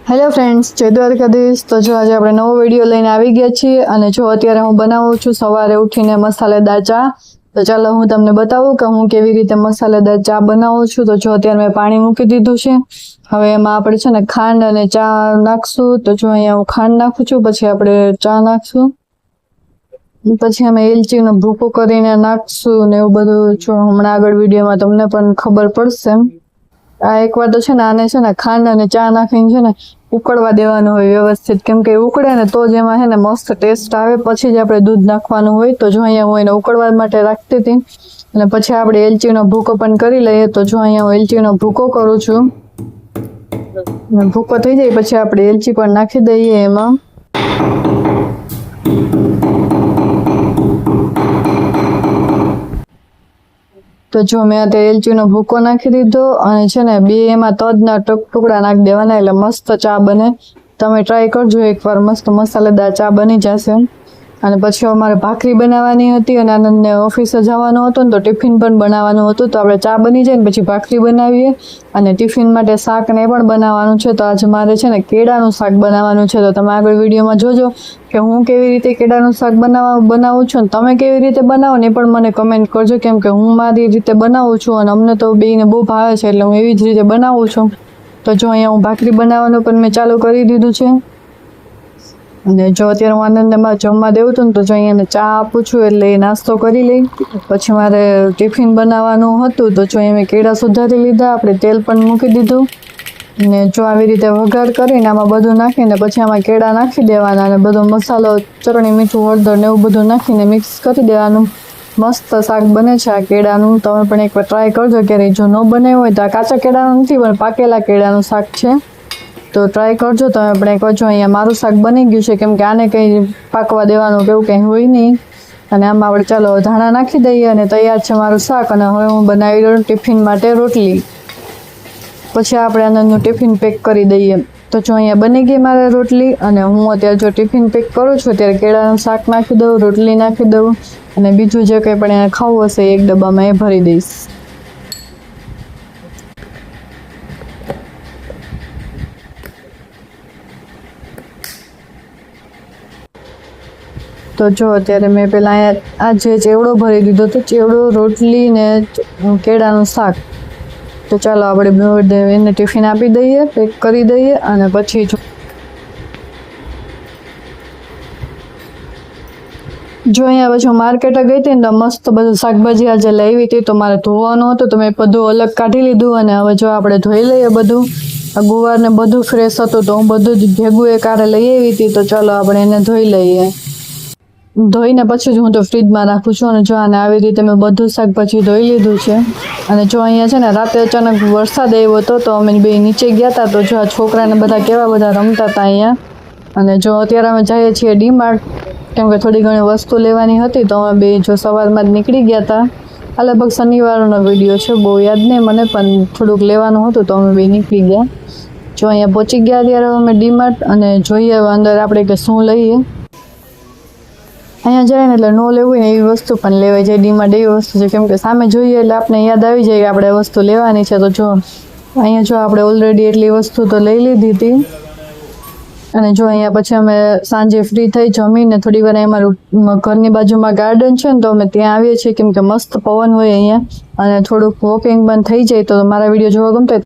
Hello friends, જય દ્વારકાધીશ। તો જો આજે આપણે નવો વિડીયો લઈને આવી ગયા છીએ અને જો અત્યારે હું બનાવું છું સવારે ઉઠીને મસાલેદાર ચા। તો ચાલો હું તમને બતાવું કે હું કેવી રીતે મસાલેદાર ચા બનાવું છું। તો જો અત્યારે મેં પાણી મૂકી દીધું છે। હવે એમાં આપણે છે ને ખાંડ અને ચા નાખશું। તો જો અહીંયા હું ખાંડ નાખું છું, પછી આપણે ચા નાખશું, પછી અમે એલચીનો ભૂકો કરીને નાખશું ને એવું બધું જો હમણાં આગળ વિડીયોમાં તમને પણ ખબર પડશે। આ એકવાર તો છે ને આને છે ને ખાંડ અને ચા નાખીને છે ને ઉકળવા દેવાનું હોય વ્યવસ્થિત, કેમ કે ઉકળે ને તો જ એમાં છે ને મસ્ત ટેસ્ટ આવે। પછી જ આપણે દૂધ નાખવાનું હોય। તો જો અહીંયા હું એને ઉકળવા માટે રાખતી હતી અને પછી આપણે એલચીનો ભૂકો પણ કરી લઈએ। તો જો અહીંયા હું એલચીનો ભૂકો કરું છું। ભૂકો થઈ જાય પછી આપણે એલચી પણ નાખી દઈએ એમાં। તો જો મેં અત્યારે એલચીનો ભૂકો નાખી દીધો અને છે ને બે એમાં તજના ટુકડા નાખી દેવાના, એટલે મસ્ત ચા બને। તમે ટ્રાય કરજો એકવાર, મસ્ત મસાલેદાર ચા બની જશે। અને પછી અમારે ભાખરી બનાવવાની હતી અને આનંદને ઓફિસે જવાનું હતું ને તો ટિફિન પણ બનાવવાનું હતું। તો આપણે ચા બની જાય ને પછી ભાખરી બનાવીએ અને ટિફિન માટે શાક ને એ પણ બનાવવાનું છે। તો આજે મારે છે ને કેળાનું શાક બનાવવાનું છે। તો તમે આગળ વિડીયોમાં જોજો કે હું કેવી રીતે કેળાનું શાક બનાવું છું ને તમે કેવી રીતે બનાવો ને એ પણ મને કમેન્ટ કરજો, કેમ કે હું મારી રીતે બનાવું છું અને અમને તો બેયને બહુ ભાવે છે એટલે હું એવી જ રીતે બનાવું છું। તો જો અહીંયા હું ભાખરી બનાવવાનું પણ મેં ચાલુ કરી દીધું છે અને જો અત્યારે હું આનંદને જમવા દેવું હતું ને તો જો અહીંયા ચા આપું છું એટલે એ નાસ્તો કરી લઈ। પછી મારે ટિફિન બનાવવાનું હતું તો જો અહીંયા મેં કેળા સુધારી લીધા, આપણે તેલ પણ મૂકી દીધું ને જો આવી રીતે વઘાર કરીને આમાં બધું નાખીને પછી આમાં કેળા નાખી દેવાના અને બધો મસાલો, ચટણી, મીઠું, હળદર ને એવું બધું નાખીને મિક્સ કરી દેવાનું। મસ્ત શાક બને છે આ કેળાનું। તમે પણ એકવાર ટ્રાય કરજો ક્યારેય, જો ન બનાવ્યું હોય તો આ કાચા કેળાનું નથી પણ પાકેલા કેળાનું શાક છે, તો ટ્રાય કરજો તમે પણ એકવાર। જો અહીંયા મારું શાક બની ગયું છે, કેમ કે આને કંઈ પાકવા દેવાનું કે એવું કંઈ હોય નહીં। અને આમાં આપણે ચાલો ધાણા નાખી દઈએ અને તૈયાર છે મારું શાક। અને હવે હું બનાવી લઉં ટિફિન માટે રોટલી, પછી આપણે આનંદનું ટિફિન પેક કરી દઈએ। તો જો અહીંયા બની ગઈ મારે રોટલી અને હું અત્યારે જો ટિફિન પેક કરું છું ત્યારે કેળાનું શાક નાખી દઉં, રોટલી નાખી દઉં અને બીજું જે કંઈ પણ એને ખાવું હશે એક ડબ્બામાં એ ભરી દઈશ। તો જો અત્યારે મેં પહેલાં આ જે ચેવડો ભરી દીધો તો ચેવડો, રોટલી ને કેળાનું શાક। તો ચાલો આપણે એને ટિફિન આપી દઈએ, પેક કરી દઈએ અને પછી જો અહીંયા પછી હું માર્કેટે ગઈ હતી ને તો મસ્ત બધું શાકભાજી આજે લાવી હતી તો મારે ધોવાનું હતું, તો મેં બધું અલગ કાઢી લીધું અને હવે જો આપણે ધોઈ લઈએ બધું। આ ગુવાર ને બધું ફ્રેશ હતું તો હું બધું જ ભેગું એ કારે લઈ આવી હતી। તો ચાલો આપણે એને ધોઈ લઈએ। ધોઈને પછી જ હું તો ફ્રીજમાં રાખું છું અને જો આને આવી રીતે મેં બધું શાકભાજી ધોઈ લીધું છે। અને જો અહીંયા છે ને રાતે અચાનક વરસાદ આવ્યો હતો તો અમે બે નીચે ગયા હતા, તો જો આ છોકરાને બધા કેવા બધા રમતા હતા અહીંયા। અને જો અત્યારે અમે જઈએ છીએ ડીમાર્ટ, કેમ કે થોડી ઘણી વસ્તુ લેવાની હતી તો અમે બે જો સવારમાં જ નીકળી ગયા હતા। આ લગભગ શનિવારનો વિડીયો છે, બહુ યાદ નહીં મને, પણ થોડુંક લેવાનું હતું તો અમે બે નીકળી ગયા। જો અહીંયા પહોંચી ગયા ત્યારે અમે ડીમાર્ટ અને જોઈએ હવે અંદર આપણે કે શું લઈએ। અહીંયા જાય ને એટલે ન લેવું હોય ને એવી વસ્તુ પણ લેવાય જાય। ડીમાર્ટ એવી વસ્તુ છે કેમ કે સામે જોઈએ એટલે આપણે યાદ આવી જાય કે આપણે વસ્તુ લેવાની છે। તો જો અહીંયા જો આપણે ઓલરેડી એટલી વસ્તુ તો લઈ લીધી હતી અને જો અહીંયા પછી અમે સાંજે ફ્રી થઈ જમીને થોડી વાર અમારું ઘરની બાજુમાં ગાર્ડન છે ને તો અમે ત્યાં આવીએ છીએ, કેમ કે મસ્ત પવન હોય અહીંયા અને થોડુંક વોકિંગ પણ થઈ જાય। તો મારા વિડીયો જોવા ગમતો હોય